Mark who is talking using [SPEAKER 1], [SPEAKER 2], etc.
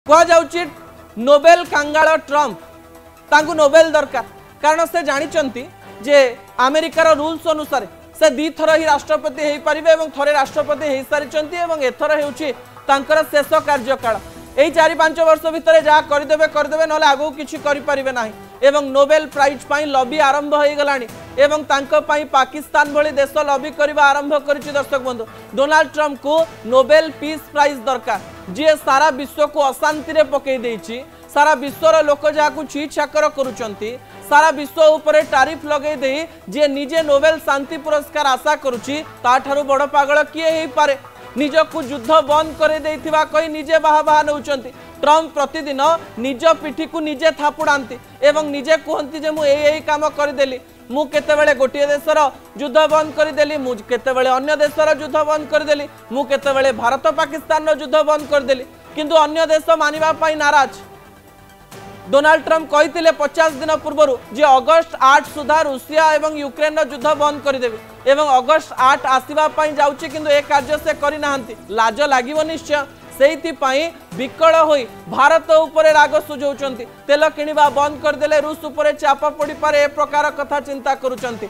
[SPEAKER 1] कहुच्छी Nobel कांगाल Trump तांकु Nobel दरकार कारण से जानी जे अमेरिकार रूल्स अनुसार से दी थर ही राष्ट्रपति हो पारे और थरे राष्ट्रपति हो सारी एथर होकर शेष कार्यकाल यही 4-5 वर्ष भितर जहाँ करदे ना आगू किसी करें ना एवं नोबेल प्राइज पाई लॉबी आरंभ हो गलानी एवं तांको पाई पाकिस्तान भली देश लॉबी करबा आरंभ करिछि। दर्शक बंधु डोनाल्ड ट्रम्प को नोबेल पीस प्राइज दरकार जी सारा विश्व को अशांति रे पकई देछि सारा विश्वर लोक जहाँ छी छाकर करुचंती सारा विश्व उपरे टारिफ लगे दे जे निजे नोबेल शांति पुरस्कार आशा करुछि ताठारु बड़ पागल किए हे पारे निजकु युद्ध बंद करे देथिबा कहि निजे बाहा बाहा नउचंती। ट्रम्प प्रतिदिन निज पिठी को निजे थापुड़ाती एवं निजे कहती जे मु एई काम करदेली मु केतेबेले गोटे देशर युद्ध बंद करदेली मु केतेबेले अन्य देशर युद्ध बंद करदेली मु केतेबेले भारत पाकिस्तान युद्ध बंद करदेली किंतु अन्य देश मानिबा पाई नाराज। डोनाल्ड ट्रम्प कहते 50 दिन पूर्व जे अगस्ट 8 सुधा रूसिया और यूक्रेन युद्ध बंद करदेवी एवं अगस्ट 8 आसवाई जाऊँगी किंतु ए कार्य से करना लाज लगे निश्चय से विकल हो भारत उपरे राग सुझाउछंती तेल किणवा बंद करदेले रूस उपरे चाप पड़ पारे ए प्रकार कथा चिंता करुचंती।